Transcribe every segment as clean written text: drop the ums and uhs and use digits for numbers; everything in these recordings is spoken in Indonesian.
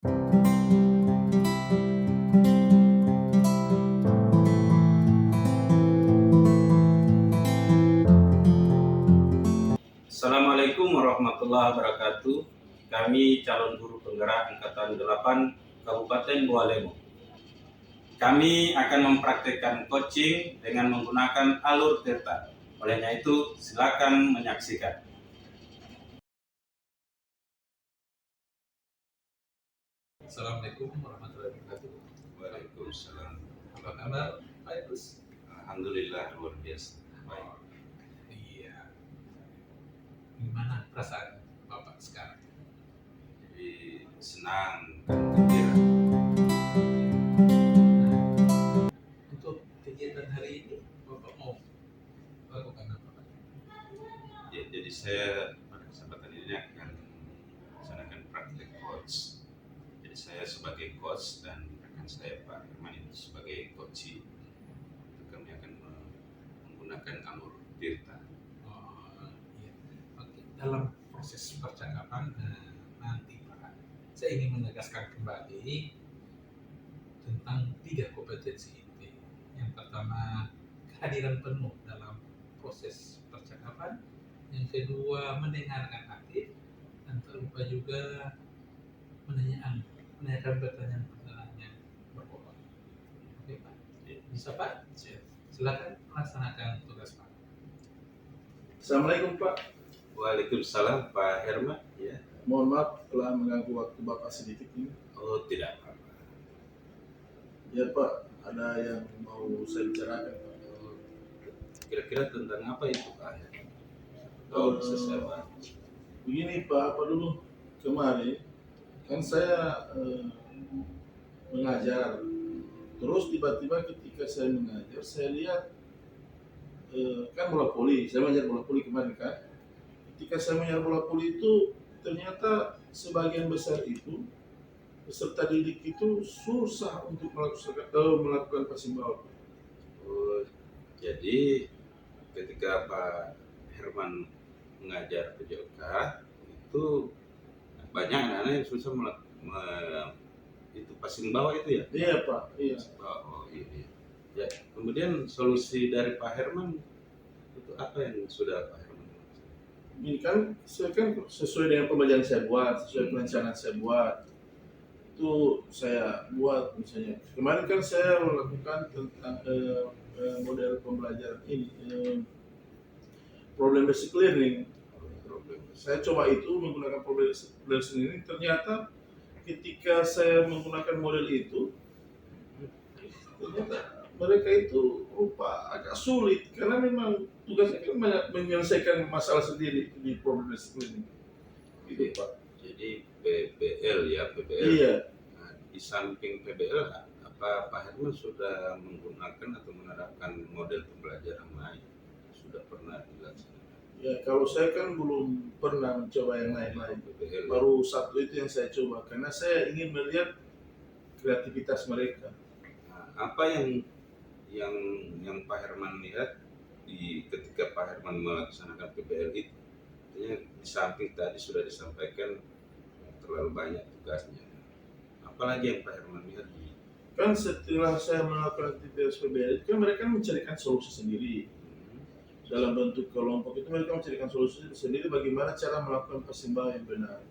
Assalamualaikum warahmatullahi wabarakatuh. Kami calon guru penggerak Angkatan 8 Kabupaten Bualemo. Kami akan mempraktikkan coaching dengan menggunakan alur Tirta. Olehnya itu, silakan menyaksikan. Assalamualaikum warahmatullahi wabarakatuh. Waalaikumsalam. Apa kabar, Pak Idrus? Alhamdulillah luar biasa. Baik. Iya. Gimana perasaan Bapak sekarang? Jadi senang dan gembira. Untuk kegiatan hari ini, Bapak mau lakukan apa, Pak? Ya, jadi saya pada kesempatan ini akan melaksanakan praktek coach. Jadi saya sebagai coach dan rekan saya Pak Herman itu sebagai coachee. Kami akan menggunakan alur Tirta. Oh, iya. Oke. Dalam proses percakapan nanti, Pak, saya ingin menegaskan kembali tentang 3 kompetensi inti. Yang pertama, kehadiran penuh dalam proses percakapan. Yang kedua, mendengarkan aktif. Dan tak lupa juga menanyakan pertanyaan-pertanyaan yang berbobot. Oke, Pak? Bisa, Pak? Silakan laksanakan tugas, Pak. Assalamualaikum Pak. Waalaikumsalam Pak Herman. Ya. Mohon maaf telah mengganggu waktu Bapak sedikit ini. Oh tidak apa-apa. Ya Pak, ada yang mau saya bicarakan Pak. Kira-kira tentang apa itu Pak Herman? Bisa saya bantu. Begini Pak, apa dulu kemarin kan saya mengajar. Terus tiba-tiba ketika saya mengajar, saya lihat kan bola voli. Saya mengajar bola voli kemarin kan. Ketika saya mengajar bola voli itu ternyata sebagian besar itu peserta didik itu susah untuk melakukan passing ball. Oh, jadi ketika Pak Herman mengajar PJOK itu banyak anak-anak yang susah itu passing bawah itu ya? Iya Pak, iya. Oh iya, iya. Ya, kemudian solusi dari Pak Herman itu apa yang sudah Pak Herman lakukan? Ini kan sesuai dengan pembelajaran saya buat, sesuai perencanaan saya buat. Itu saya buat misalnya. Kemarin kan saya melakukan tentang model pembelajaran ini, problem based learning. Saya coba itu menggunakan problem based learning. Ternyata ketika saya menggunakan model itu, ternyata mereka itu rupa agak sulit karena memang tugasnya kan banyak menyelesaikan masalah sendiri di problem based learning. Gitu Pak. Jadi PBL ya, PBL. Iya. Nah, di samping PBL, apa Pak Herman sudah menggunakan atau menerapkan model pembelajaran lain? Sudah pernah dilaksanakan? Ya kalau saya kan belum pernah mencoba yang lain-lain. PBL. Baru satu itu yang saya coba karena saya ingin melihat kreativitas mereka. Nah, apa yang Pak Herman lihat ketika Pak Herman melaksanakan PBL itu? Artinya di samping tadi sudah disampaikan terlalu banyak tugasnya. Apalagi yang Pak Herman lihat? Kan setelah saya melakukan aktivitas PBL itu kan mereka mencarikan solusi sendiri. Dalam bentuk kelompok itu mereka mencarikan solusi sendiri bagaimana cara melakukan passing ball yang benar.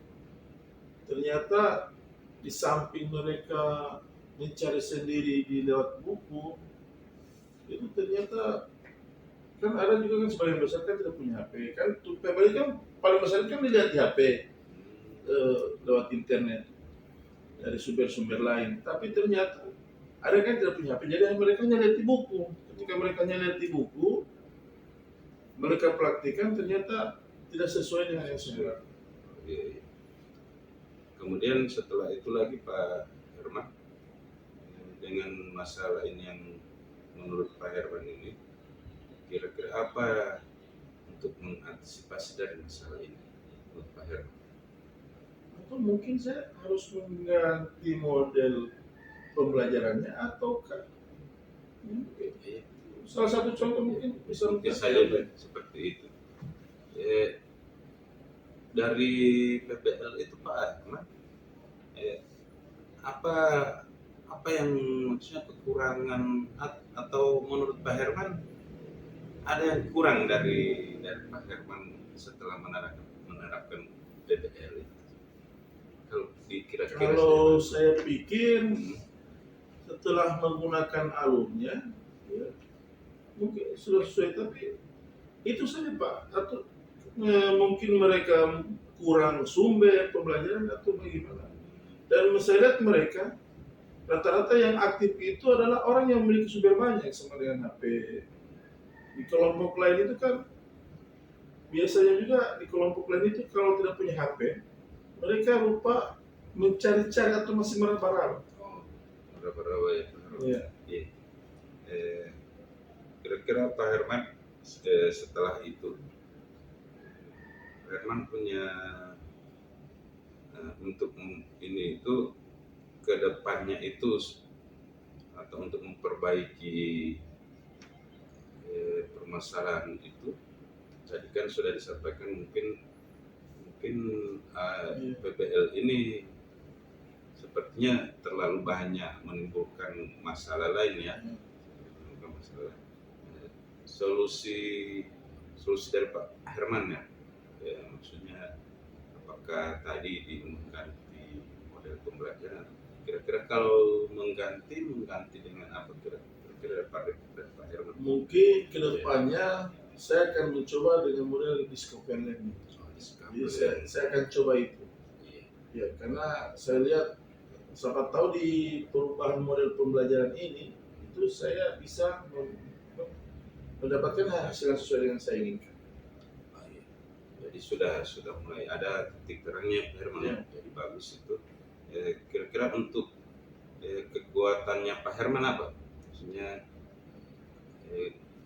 Ternyata di samping mereka mencari sendiri di lewat buku, itu ternyata kan ada juga kan sebagian besar kan tidak punya HP. Kan PBL kan paling besar kan dilihat di HP lewat internet dari sumber-sumber lain. Tapi ternyata ada kan tidak punya HP. Jadi mereka nyari di buku. Ketika mereka nyari di buku, mereka praktikkan ternyata tidak sesuai dengan yang saya lakukan. Kemudian setelah itu lagi Pak Herman, dengan masalah ini yang menurut Pak Herman ini, kira-kira apa untuk mengantisipasi dari masalah ini menurut Pak Herman? Atau mungkin saya harus mengganti model pembelajarannya ataukah salah satu contoh mungkin bisa saya seperti itu. Dari PBL itu Pak Herman, apa apa yang maksudnya kekurangan atau menurut Pak Herman ada yang kurang dari Pak Herman setelah menerapkan PBL itu? Kalau kira-kira Kalau saya pikir setelah menggunakan alurnya, ya, mungkin sudah sesuai, tapi itu saja Pak. Atau mungkin mereka kurang sumber pembelajaran atau bagaimana. Dan saya lihat mereka rata-rata yang aktif itu adalah orang yang memiliki sumber banyak sama dengan HP. Di kelompok lain itu kan biasanya juga di kelompok lain itu kalau tidak punya HP, mereka lupa mencari-cari atau masih meraba-raba. berapa ya? Iya. Iya. Kira-kira Pak Herman setelah itu, Pak Herman punya untuk ini itu kedepannya itu atau untuk memperbaiki permasalahan itu, tadi kan sudah disampaikan mungkin PBL ini sepertinya terlalu banyak menimbulkan masalah lain ya. Menimbulkan masalah. Solusi dari Pak Herman ya, maksudnya apakah tadi mengganti model pembelajaran? Kira-kira kalau mengganti dengan apa kira-kira Pak Herman? Mungkin kedepannya saya akan mencoba dengan model discovery learning. Jadi saya akan coba itu. Ya, karena saya lihat siapa tahu di perubahan model pembelajaran ini itu saya bisa mendapatkan hasil yang sesuai dengan saya inginkan. Jadi sudah mulai ada titik terangnya Pak Herman. Ya. Jadi bagus itu. Kira-kira untuk kekuatannya Pak Herman apa? Maksudnya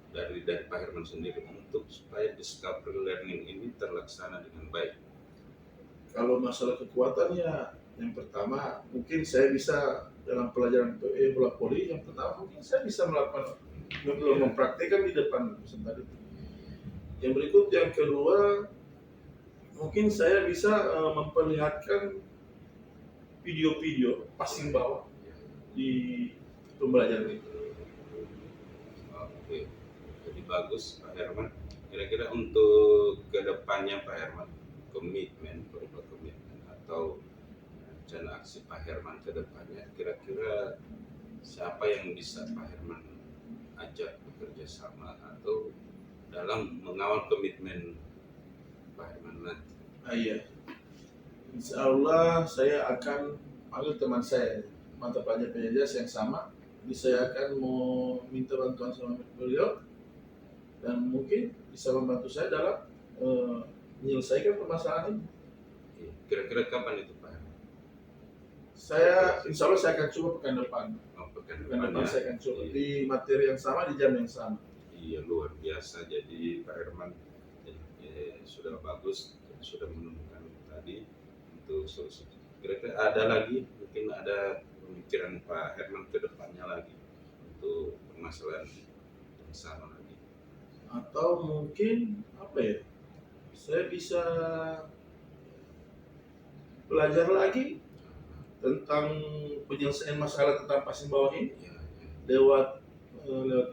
dari Pak Herman sendiri untuk supaya discovery learning ini terlaksana dengan baik. Kalau masalah kekuatannya, yang pertama mungkin saya bisa dalam pelajaran bola voli, yang pertama mungkin saya bisa mempraktikkan di depan sebentar itu. Yang berikut, yang kedua, mungkin saya bisa memperlihatkan video-video passing bawah di pembelajaran itu. Oke, jadi bagus Pak Herman. Kira-kira untuk kedepannya Pak Herman, berupa komitmen atau rencana aksi Pak Herman kedepannya, kira-kira siapa yang bisa Pak Herman ajak bekerja sama atau dalam mengawal komitmen Pak Herman nanti? Iya. Insya Allah saya akan panggil teman saya, mata pelajaran PJJ yang sama. Jadi saya akan mau minta bantuan sama beliau dan mungkin bisa membantu saya dalam menyelesaikan permasalahan ini. Kira-kira kapan itu Pak? Saya insya Allah saya akan coba pekan depan. Pekan Pekan depan depan saya akan coba di materi yang sama, di jam yang sama. Iya, luar biasa. Jadi Pak Herman sudah bagus, sudah menemukan tadi untuk solusi. Kira-kira ada lagi, mungkin ada pemikiran Pak Herman ke depannya lagi untuk permasalahan yang sama lagi. Atau mungkin apa ya? Saya bisa belajar lagi tentang penyelesaian masalah tentang passing bawah ini lewat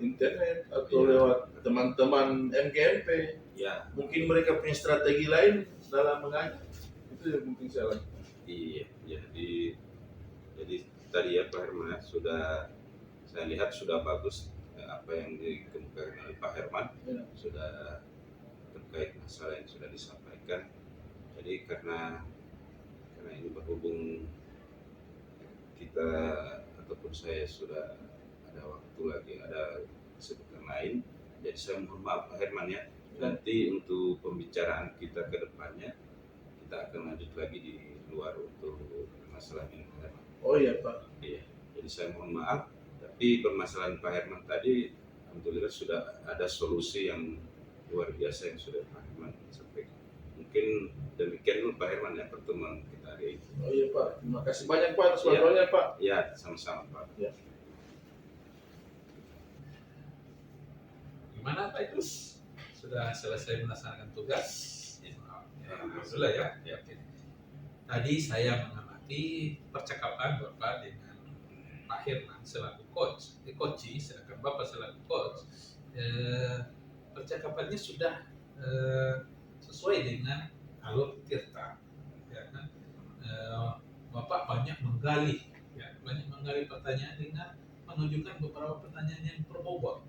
internet atau lewat teman-teman MGMP. Ya, Mungkin mereka punya strategi lain dalam mengajar. Itu yang mungkin saya lakukan. iya. Jadi tadi ya Pak Herman sudah saya lihat sudah bagus apa yang dikemukakan oleh Pak Herman. Ya. Sudah terkait masalah yang sudah disampaikan. Jadi karena ini berhubung kita ataupun saya sudah ada waktu lagi, ada kesibukan lain, jadi saya mohon maaf Pak Herman ya. Nanti untuk pembicaraan kita ke depannya kita akan lanjut lagi di luar untuk masalah ini Pak Herman. Oh iya Pak. Iya. Jadi saya mohon maaf, tapi permasalahan Pak Herman tadi alhamdulillah sudah ada solusi yang luar biasa yang sudah Pak Herman sampaikan. Mungkin demikian dulu Pak Herman ya pertemuan kita hari ini. Oh iya Pak. Terima kasih banyak Pak atas bantuannya Pak. Ya, sama-sama Pak. Ya. Gimana Pak Idrus? Sudah selesai melaksanakan tugas? Alhamdulillah ya. Oke. Tadi saya mengamati mengamati percakapan Bapak dengan Pak Herman selaku coach, sedangkan Bapak selaku coach, percakapannya sudah sesuai dengan alur Tirta, ya kan? Bapak banyak menggali pertanyaan dengan menunjukkan beberapa pertanyaan yang berbobot,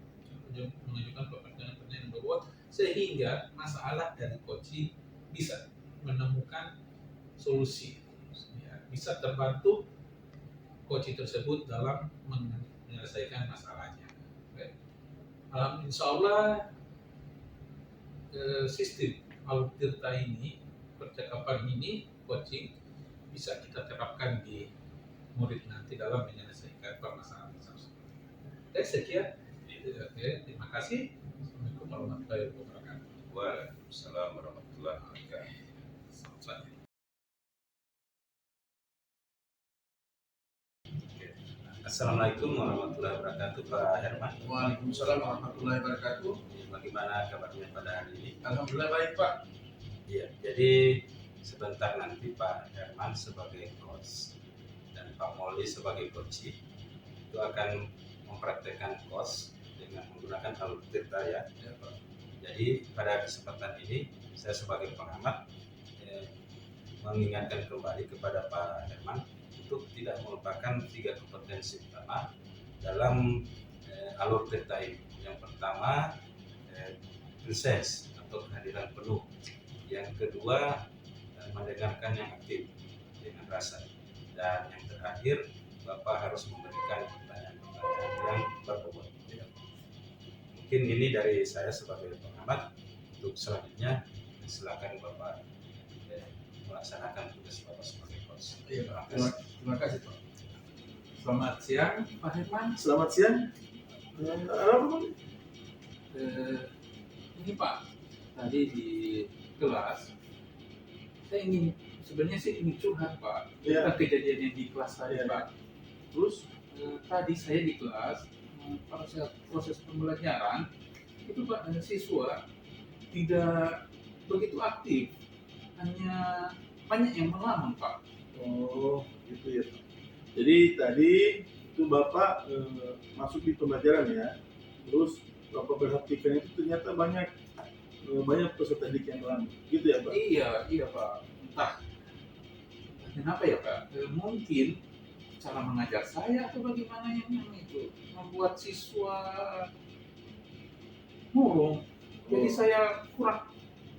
sehingga masalah dari coach bisa menemukan solusi, ya, bisa terbantu coach tersebut dalam menyelesaikan masalahnya. Insya Allah sistem alur Tirta ini, percakapan ini, coaching bisa kita terapkan di murid nanti dalam menyelesaikan permasalahan tersebut. Oke, sekian. Oke, terima kasih. Assalamualaikum warahmatullahi wabarakatuh. Waalaikumsalam warahmatullahi wabarakatuh. Selamat siang. Assalamualaikum warahmatullahi wabarakatuh, Pak Herman. Waalaikumsalam warahmatullahi wabarakatuh. Bagaimana kabarnya pada hari ini? Alhamdulillah baik Pak. Iya, jadi sebentar nanti Pak Herman sebagai coach dan Pak Moli sebagai coach itu akan mempraktekkan coach dengan menggunakan alur Tirta ya. Jadi pada kesempatan ini saya sebagai pengamat mengingatkan kembali kepada Pak Herman untuk tidak melupakan 3 kompetensi utama dalam alur Tirta ini. Yang pertama presence atau kehadiran penuh. Yang kedua mendengarkan yang aktif dengan rasa. Dan yang terakhir Bapak harus memberikan pertanyaan-pertanyaan yang berbobot. Mungkin ini dari saya sebagai pengamat. Untuk selanjutnya silakan Bapak melaksanakan tugas Bapak sebagai coach. Terima kasih Pak. Selamat siang, Pak Herman. Selamat siang. Apa Pak? Ini Pak, tadi di kelas saya sebenarnya ingin curhat Pak, Ya. tentang kejadian yang di kelas tadi Ya. Pak. Terus tadi saya di kelas pada saat proses pembelajaran itu Pak, siswa tidak begitu aktif, hanya banyak yang melamun Pak. Oh, gitu ya Pak. Jadi tadi itu Bapak masuk di pembelajaran ya. Terus Bapak perhatikan itu ternyata banyak peserta didik yang lama. Gitu ya Pak? Iya Pak. Entah kenapa ya Pak. Mungkin cara mengajar saya atau bagaimana yang itu membuat siswa murung. Jadi saya kurang,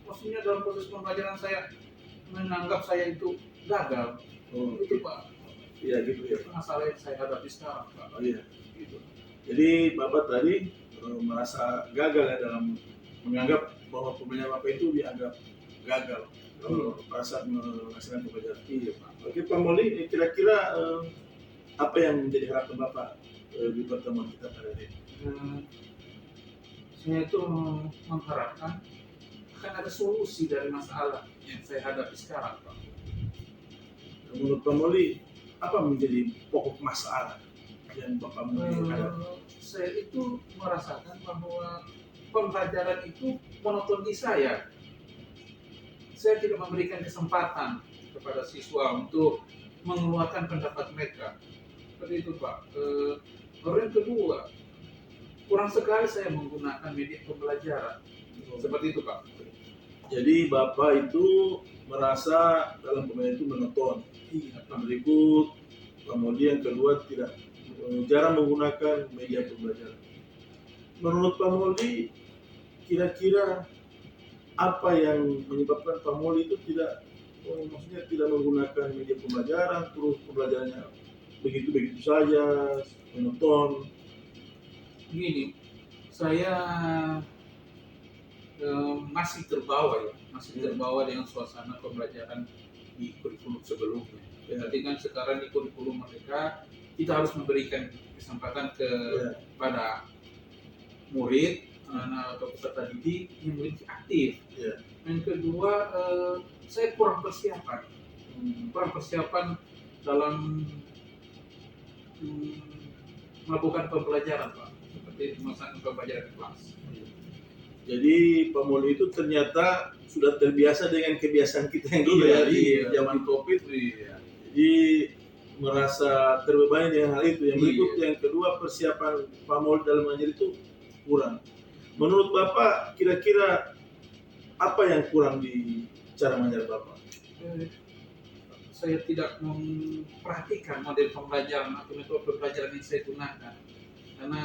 maksudnya dalam proses pembelajaran saya menganggap saya itu gagal. Oh, Itu Pak. iya gitu ya Pak. Masalah yang saya hadapi sekarang Pak. Oh iya, gitu. Jadi Bapak tadi merasa gagal ya dalam menganggap bahwa pembelajaran Bapak itu dianggap gagal pada saat melaksanakan pembelajaran. Iya Pak. Oke Pak Moli, kira-kira apa yang menjadi harapan Bapak di pertemuan kita pada hari ini? Saya itu mengharapkan akan ada solusi dari masalah yang saya hadapi sekarang Pak. Menurut Pak Moli, apa menjadi pokok masalah yang Bapak Moli hadapi? Saya itu merasakan bahwa pembelajaran itu monoton di saya. Saya tidak memberikan kesempatan kepada siswa untuk mengeluarkan pendapat mereka. Seperti itu Pak. Lalu yang kedua, kurang sekali saya menggunakan media pembelajaran. Seperti itu Pak. Jadi Bapak itu merasa dalam pembelajaran itu monoton. Iya Pak. Berikut, kemudian kedua tidak jarang menggunakan media pembelajaran. Menurut Pak Moli, kira-kira apa yang menyebabkan Pak Moli itu maksudnya tidak menggunakan media pembelajaran, terus pembelajarannya begitu-begitu saja, monoton? Gini, saya masih terbawa dengan suasana pembelajaran di kurikulum sebelumnya. Berarti kan sekarang di kurikulum mereka kita harus memberikan kesempatan kepada murid, anak atau peserta didik yang lebih aktif. Ya. Yang kedua, saya kurang persiapan dalam melakukan pembelajaran Pak, seperti melaksanakan pembelajaran kelas. Jadi Pak Moli itu ternyata sudah terbiasa dengan kebiasaan kita yang dulu ya di zaman COVID. Iya. Jadi Jadi merasa terbebani dengan hal itu. Yang berikut, Iya. yang kedua, persiapan pamol dalam mengajar itu kurang. Menurut Bapak, kira-kira apa yang kurang di cara mengajar Bapak? Saya tidak memperhatikan model pembelajaran atau metode pembelajaran yang saya gunakan, karena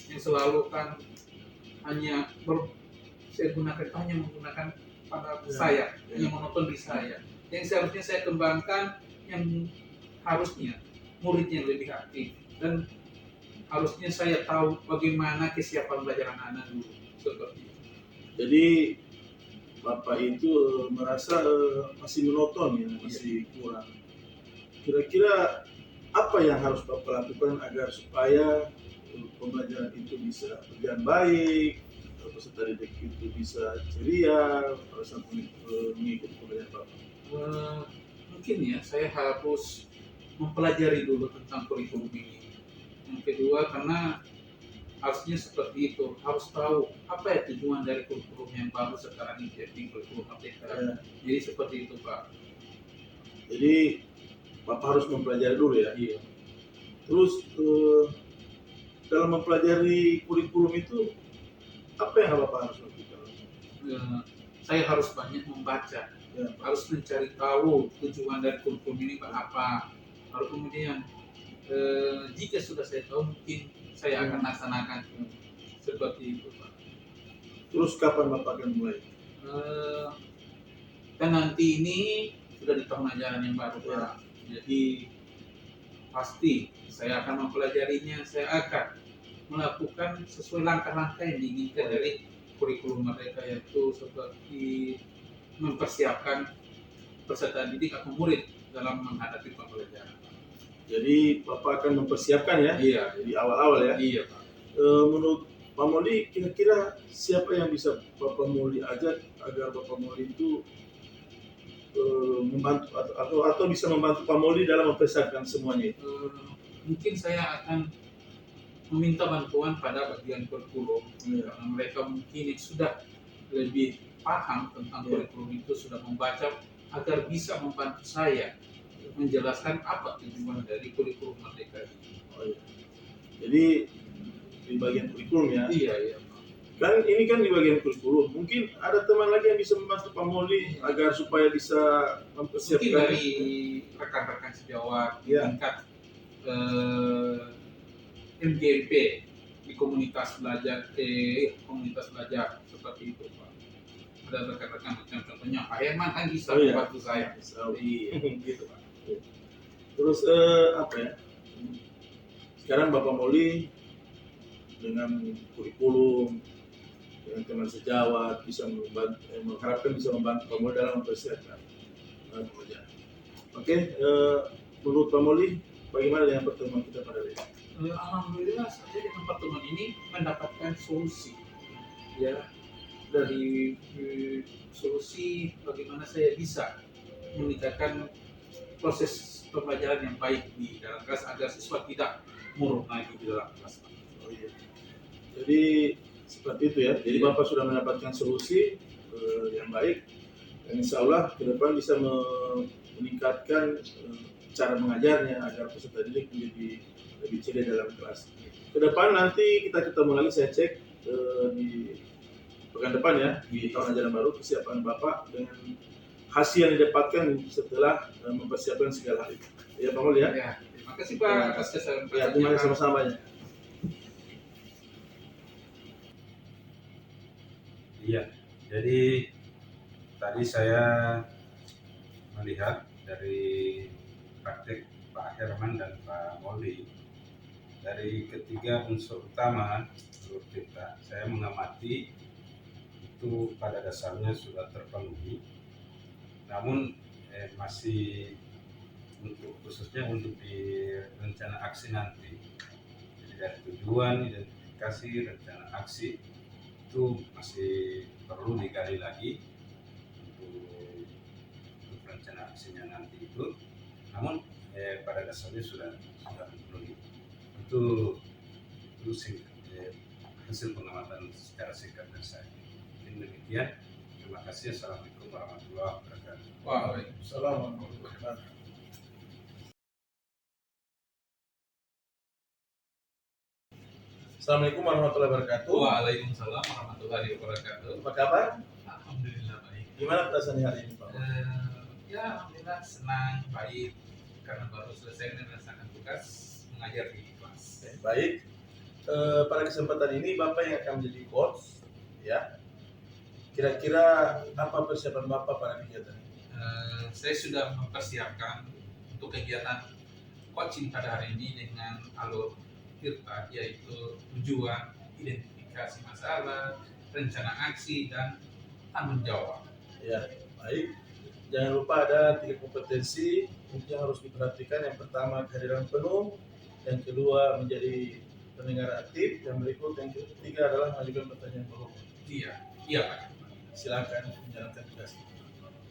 yang selalu kan saya gunakan hanya menggunakan pada saya, hanya menonton di saya. Yang seharusnya saya kembangkan, yang harusnya muridnya lebih aktif, dan harusnya saya tahu bagaimana kesiapan belajar anak-anak dulu, seperti itu. Jadi Bapak itu merasa masih monoton ya, masih kurang. Kira-kira apa yang harus Bapak lakukan agar supaya pembelajaran itu bisa berjalan baik, peserta didik itu bisa ceria pada saat mengikuti pembelajaran Bapak? Mungkin ya, saya harus mempelajari dulu tentang kurikulum ini. Yang kedua, karena harusnya seperti itu, harus tahu apa ya tujuan dari kurikulum yang baru sekarang ini, jadi kurikulum merdeka. Jadi seperti itu, Pak. Jadi Bapak harus mempelajari dulu ya. Iya. Terus dalam mempelajari kurikulum itu apa yang Bapak harus lakukan? Saya harus banyak membaca, harus mencari tahu tujuan dari kurikulum ini apa. Lalu kemudian jika sudah saya tahu, mungkin saya akan laksanakan seperti itu, Pak. Terus kapan Bapak akan mulai? Dan nanti ini sudah di tahun ajaran yang baru, Pak. Jadi pasti saya akan mempelajarinya, saya akan melakukan sesuai langkah-langkah yang diinginkan dari kurikulum mereka, yaitu seperti mempersiapkan peserta didik atau murid dalam menghadapi pembelajaran. Jadi Bapak akan mempersiapkan ya? Iya, di awal-awal ya? Iya, Pak. Menurut Pak Moli, kira-kira siapa yang bisa Bapak Moli ajak agar Bapak Moli itu membantu atau bisa membantu Pak Moli dalam mempersiapkan semuanya itu? Mungkin saya akan meminta bantuan pada bagian kurikulum, karena mereka mungkin sudah lebih paham tentang kurikulum itu, sudah membaca, agar bisa membantu saya menjelaskan apa tujuan dari kurikulum merdeka ini. Jadi di bagian kurikulum ya? Iya. Dan ini kan di bagian kurikulum. Mungkin ada teman lagi yang bisa membantu Pak Moli agar supaya bisa mempersiapkan. Mungkin dari rekan-rekan sejawat tingkat MGMP di komunitas belajar seperti itu, Pak. Ada rekan-rekan macam contohnya Pak Herman kan bisa membantu saya. Iya, gitu, Pak. Terus apa ya? Sekarang Bapak Moli dengan kurikulum, dengan teman sejawat bisa mengharapkan bisa membantu Pak Moli dalam mempersiapkan pembelajaran. Oke, menurut Pak Moli, bagaimana dengan pertemuan kita pada hari ini? Alhamdulillah, saya dengan pertemuan ini mendapatkan solusi, ya, dari solusi bagaimana saya bisa meningkatkan proses pembelajaran yang baik di dalam kelas agar siswa tidak murung lagi di dalam kelas. Jadi seperti itu ya. Jadi Bapak sudah mendapatkan solusi yang baik, dan insya Allah ke depan bisa meningkatkan cara mengajarnya agar peserta didik menjadi lebih ceria dalam kelas. Ke depan nanti kita ketemu lagi, saya cek di pekan depan ya, di tahun ajaran baru, kesiapan Bapak dengan hasil yang didapatkan setelah mempersiapkan segala hal itu. Ya Pak Moli ya. Terima kasih Pak atas kesempatannya. Ya, terima kasih sama-sama ya. Iya, jadi tadi saya melihat dari praktik Pak Herman dan Pak Moli, dari ketiga unsur utama menurut kita, saya mengamati itu pada dasarnya sudah terpenuhi, namun masih khususnya untuk di rencana aksi nanti. Jadi dari tujuan, identifikasi, rencana aksi itu masih perlu digali lagi untuk rencana aksinya nanti itu. Namun pada dasarnya sudah terpenuhi. Itu hasil pengamatan secara singkat dari saya. Mungkin demikian. Terima kasih. Assalamualaikum warahmatullahi wabarakatuh. Waalaikumsalam warahmatullahi wabarakatuh. Assalamualaikum warahmatullahi wabarakatuh. Waalaikumsalam warahmatullahi wabarakatuh. Apa kabar? Alhamdulillah baik. Gimana perasaan hari ini, Pak? Ya alhamdulillah senang, baik, karena baru selesai melaksanakan tugas mengajar di kelas. Baik. Pada kesempatan ini Bapak yang akan menjadi coach, ya. Kira-kira apa persiapan Bapak pada kegiatan ini? Saya sudah mempersiapkan untuk kegiatan coaching pada hari ini dengan alur Tirta, yaitu tujuan, identifikasi masalah, rencana aksi, dan tanggung jawab. Ya, baik. Jangan lupa ada 3 kompetensi yang harus diperhatikan. Yang pertama kehadiran penuh, yang kedua menjadi pendengar aktif, yang berikut yang ketiga adalah mengajukan pertanyaan penuh. Iya Pak. Silakan menjalankan tugas.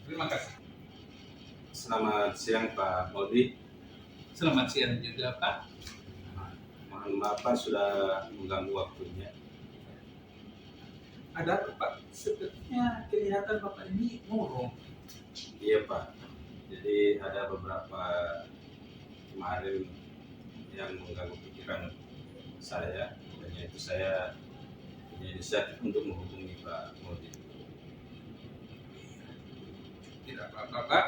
Terima kasih. Selamat siang Pak Moldi. Selamat siang juga Pak. Mohon maaf Pak sudah mengganggu waktunya. Ada apa Pak? Sepertinya kelihatan Bapak ini murung. Iya Pak. Jadi ada beberapa kemarin yang mengganggu pikiran saya, dan itu saya punya inisiatif untuk menghubungi Pak Moldi. Tidak apa-apa Pak.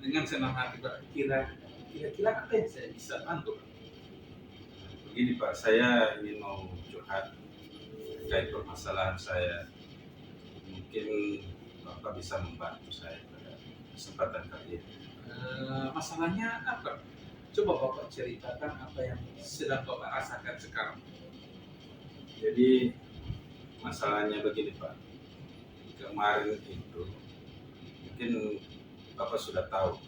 Dengan senang hati Pak. Kira-kira apa yang saya bisa bantu? Begini Pak, saya ingin mau curhat terkait permasalahan saya. Mungkin Bapak bisa membantu saya pada kesempatan kali ini. Masalahnya apa? Coba Bapak ceritakan apa yang sedang Bapak rasakan sekarang. Jadi masalahnya begini Pak, kemarin itu mungkin Bapak sudah tahu,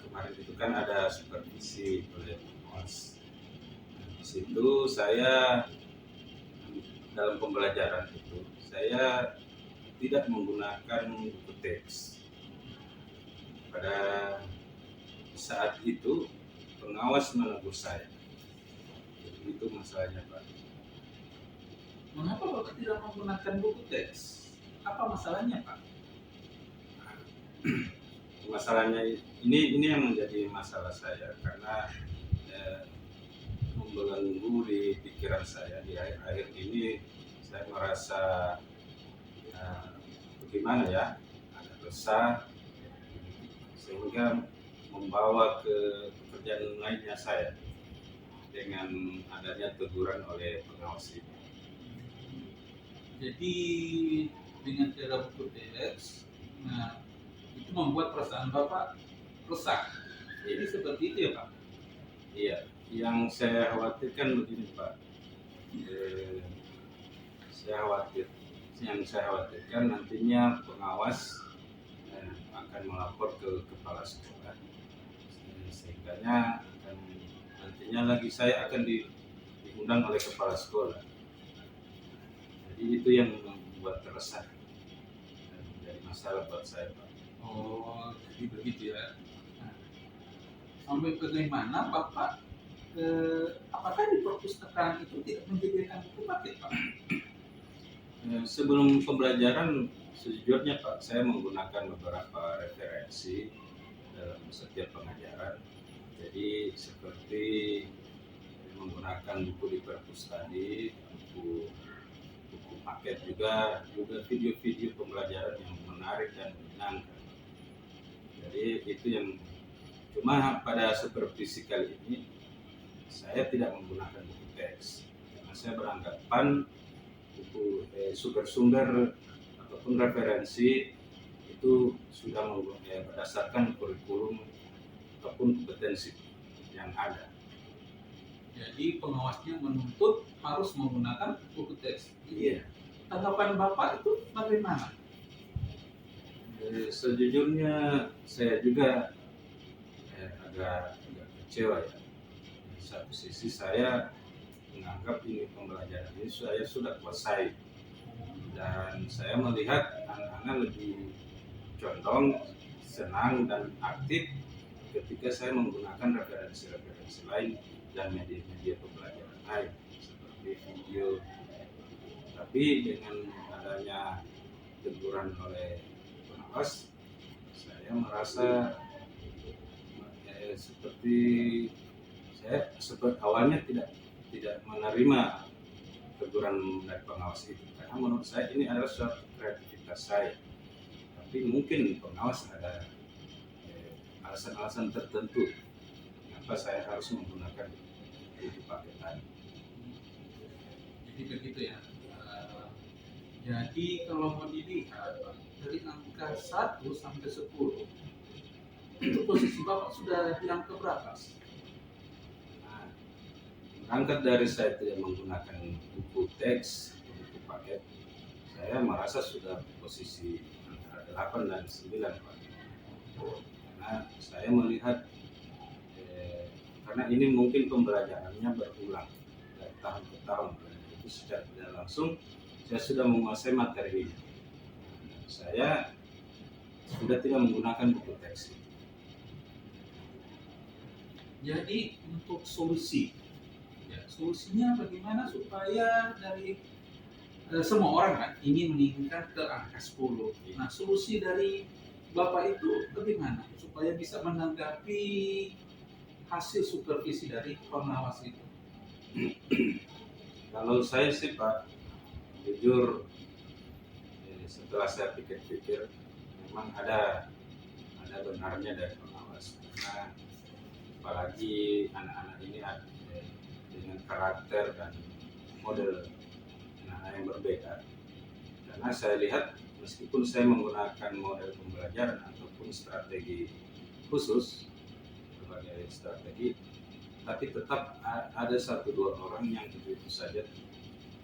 kemarin itu kan ada supervisi oleh pengawas. Di situ saya dalam pembelajaran itu saya tidak menggunakan buku teks. Pada saat itu pengawas menegur saya. Jadi itu masalahnya Pak. Mengapa Bapak tidak menggunakan buku teks? Apa masalahnya Pak? Masalahnya ini yang menjadi masalah saya karena membelenggu di pikiran saya di akhir-akhir ini. Saya merasa bagaimana ya, agak resah sehingga membawa ke pekerjaan lainnya saya dengan adanya teguran oleh pengawas ini. Jadi dengan tiada buku teks, nah, itu membuat perasaan Bapak resah. Jadi seperti itu ya Pak? Iya, yang saya khawatirkan begini Pak. Yang saya khawatirkan nantinya pengawas akan melapor ke kepala sekolah, sehingga nantinya lagi saya akan diundang oleh kepala sekolah. Jadi itu yang membuat resah dan menjadi masalah buat saya Pak. Oh, jadi begitu ya. Nah, sampai bagaimana Bapak, apakah di perpustakaan itu tidak menyediakan buku paket Pak? Sebelum pembelajaran sejujurnya Pak, saya menggunakan beberapa referensi dalam setiap pengajaran. Jadi seperti menggunakan buku di perpus tadi, buku paket juga video-video pembelajaran yang menarik dan menyenangkan. Jadi itu yang cuma pada supervisi kali ini saya tidak menggunakan buku teks karena saya beranggapan buku sumber-sumber ataupun referensi itu sudah berdasarkan kurikulum ataupun kompetensi yang ada. Jadi pengawasnya menuntut harus menggunakan buku teks. Iya. Tanggapan Bapak itu bagaimana? Sejujurnya saya juga agak kecewa ya. Di satu sisi saya menganggap ini pembelajaran ini saya sudah kuasai dan saya melihat anak-anak lebih condong, senang dan aktif ketika saya menggunakan referensi-referensi lain dan media-media pembelajaran lain seperti video. Tapi dengan adanya teguran oleh pengawas, saya merasa seperti awalnya tidak tidak menerima teguran dari pengawas itu, karena menurut saya ini adalah suatu kreativitas saya. Tapi mungkin pengawas ada alasan-alasan tertentu kenapa saya harus menggunakan buku paket tadi. Jadi begitu ya. Jadi kalau mau dilihat dari angka 1 sampai 10 itu posisi Bapak sudah di angka berapa? Nah, berangkat dari saya tidak menggunakan buku teks atau buku paket, saya merasa sudah posisi antara 8 dan 9 Pak. Karena saya melihat karena ini mungkin pembelajarannya berulang dari tahun ke tahun, itu secara tidak langsung saya sudah menguasai materi ini. Saya sudah tidak menggunakan buku teks itu. Jadi untuk solusi, ya, solusinya bagaimana supaya dari semua orang kan ingin meningkat ke angka 10. Nah, solusi dari Bapak itu bagaimana supaya bisa menanggapi hasil supervisi dari pengawas itu? Kalau saya sih Pak, jujur setelah saya pikir-pikir memang ada benarnya dari pengawas, karena apalagi anak-anak ini dengan karakter dan model anak-anak yang berbeda. Karena saya lihat meskipun saya menggunakan model pembelajaran ataupun strategi khusus berbagai strategi, tapi tetap ada 1-2 orang yang begitu saja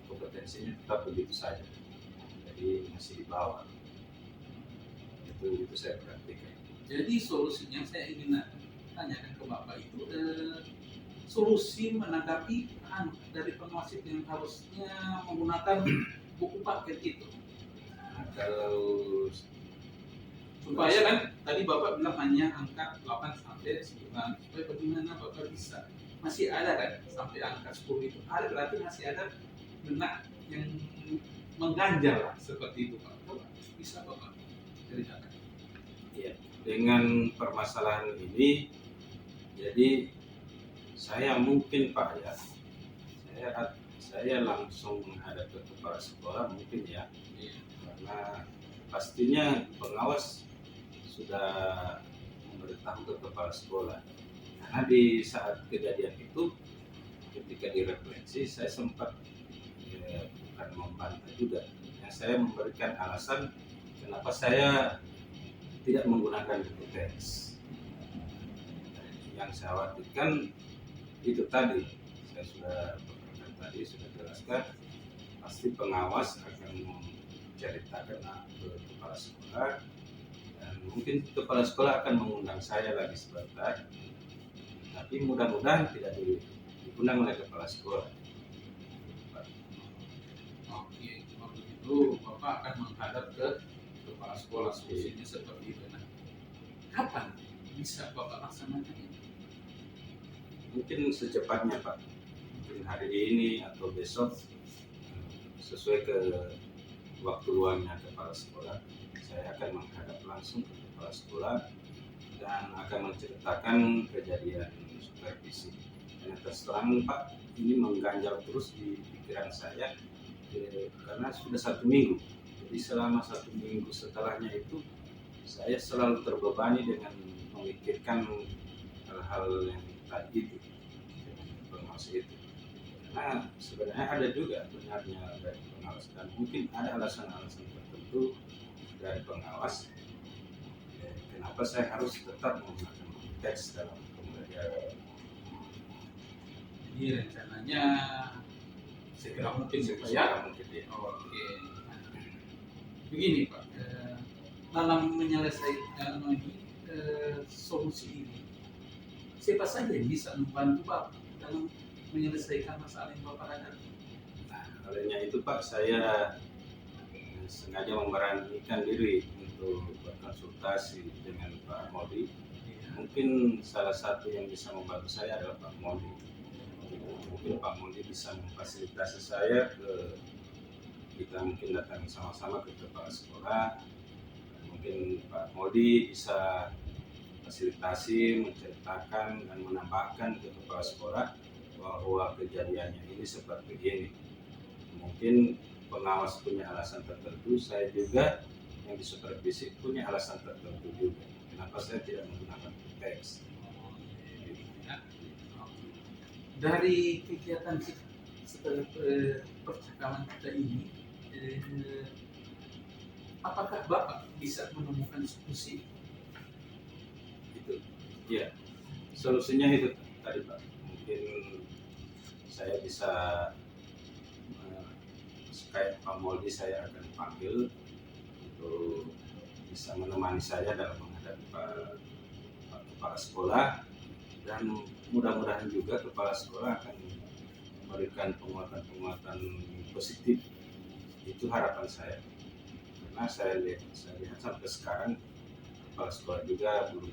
kompetensinya tetap begitu saja, jadi masih di bawah. Itu saya perhatikan. Jadi solusinya saya ingin tanyakan ke Bapak itu solusi menanggapi dari pengawas itu yang harusnya menggunakan buku paket itu. Nah, kalau Supaya kan tadi Bapak bilang hanya angka 8 sampai 9, supaya bagaimana Bapak bisa masih ada kan sampai angka 10 itu ada, berarti masih ada benak yang mengganjal lah, seperti itu Pak. Coba bisa Bapak ceritakan. ya, dengan permasalahan ini, jadi saya mungkin Pak ya, saya langsung menghadap ke kepala sekolah mungkin ya, karena pastinya pengawas sudah memberitahu ke kepala sekolah. Karena di saat kejadian itu, ketika direfleksi, saya sempat bukan membantah juga. Ya, saya memberikan alasan kenapa saya tidak menggunakan buku teks. Yang saya khawatirkan itu tadi, saya sudah berkata tadi, sudah jelaskan, pasti pengawas akan menceritakan ke kepala sekolah, dan mungkin kepala sekolah akan mengundang saya lagi sebentar, tapi mudah-mudahan tidak diundang oleh kepala sekolah. Oke, kalau begitu Bapak akan menghadap ke kepala sekolah, solusinya seperti itu. Nah, kapan bisa Bapak laksanakan ini? Mungkin secepatnya Pak, mungkin hari ini atau besok, sesuai ke waktu luangnya kepala sekolah, saya akan menghadap langsung ke kepala sekolah dan akan menceritakan kejadian supervisi. Karena terus terang Pak, ini mengganjal terus di pikiran saya karena sudah 1 minggu. Jadi selama 1 minggu setelahnya itu saya selalu terbebani dengan memikirkan hal-hal yang tadi itu, dengan pengawas itu. Karena sebenarnya ada juga benarnya dari pengawas, dan mungkin ada alasan-alasan tertentu dari pengawas kenapa saya harus tetap menggunakan teks dalam pembelajaran. Jadi rencananya segera mungkin ya. Mungkin ya. Oke. Begini Pak, dalam menyelesaikan solusi ini, siapa saja yang bisa membantu Bapak dalam menyelesaikan masalah yang Bapak hadapi? Nah, olehnya itu Pak, saya sengaja memberanikan diri untuk berkonsultasi dengan Pak Modi. Mungkin salah satu yang bisa membantu saya adalah Pak Modi. Mungkin Pak Modi bisa memfasilitasi saya kita mungkin datang sama-sama ke kepala sekolah. Mungkin Pak Modi bisa fasilitasi, menceritakan dan menambahkan ke kepala sekolah bahwa kejadiannya ini seperti ini. Mungkin pengawas punya alasan tertentu, saya juga yang disupervisi punya alasan tertentu juga. Kenapa saya tidak menggunakan teks? Ya. Dari kegiatan kita setelah percakapan kita ini, apakah Bapak bisa menemukan solusi? Itu, ya. Solusinya itu tadi Pak. Mungkin saya bisa kayak Pak Moldi saya akan panggil untuk bisa menemani saya dalam menghadapi Pak kepala sekolah, dan mudah-mudahan juga kepala sekolah akan memberikan penguatan-penguatan positif. Itu harapan saya, karena saya lihat sampai sekarang kepala sekolah juga belum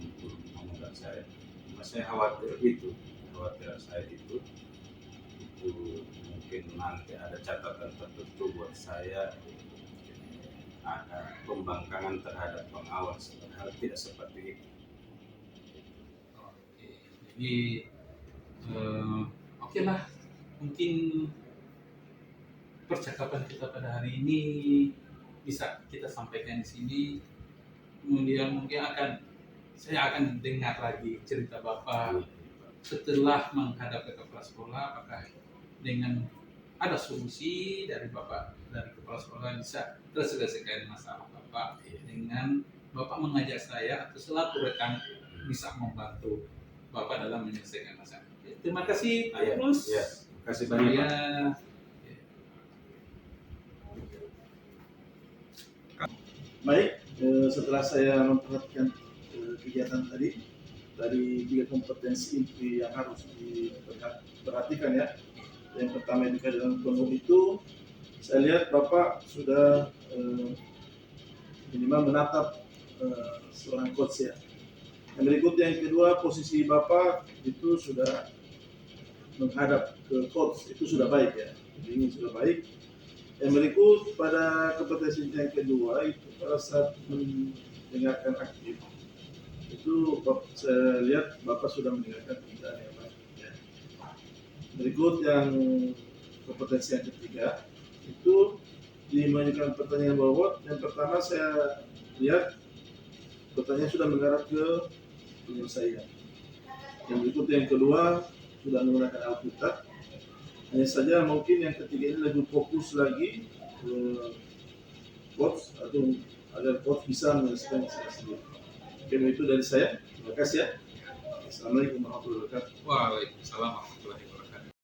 mengundang saya. Cuma saya khawatir saya itu mungkin nanti ada catatan tertentu buat saya, ada pembangkangan terhadap pengawas, padahal tidak seperti itu. Oke, jadi oke lah, mungkin percakapan kita pada hari ini bisa kita sampaikan di sini. Kemudian mungkin saya akan dengar lagi cerita Bapak setelah menghadap ke kepala sekolah, apakah dengan ada solusi dari Bapak, dari kepala sekolah bisa terselesaikan masalah Bapak dengan Bapak mengajak saya atau selaku rekan bisa membantu Bapak dalam menyelesaikan masalah. Terima kasih Pak Yunus. Ya, terima kasih banyak Pak. Baik, setelah saya memperhatikan kegiatan tadi, dari 3 kompetensi inti yang harus diperhatikan ya. Yang pertama etika dalam penuh itu, saya lihat Bapak sudah minimal menatap seorang coach ya. Yang berikutnya yang kedua, posisi Bapak itu sudah menghadap ke coach, itu sudah baik ya. Jadi ini sudah baik. Yang berikut pada kompetensi yang kedua itu pada saat mendengarkan aktif, itu saya lihat Bapak sudah mendengarkan pembicaraan yang baik. Ya. Berikut yang kompetensi yang ketiga itu dimajukan pertanyaan bawah. Yang pertama saya lihat pertanyaan sudah mengarah ke penyelesaian. Yang berikut yang kedua sudah menggunakan Alkitab. Hanya saja mungkin yang ketiga ini lebih fokus lagi ke coach atau agar coach bisa menyelesaikan masalah sendiri. Oke, itu dari saya. Terima kasih ya. Assalamualaikum warahmatullahi wabarakatuh. Waalaikumsalam warahmatullahi wabarakatuh.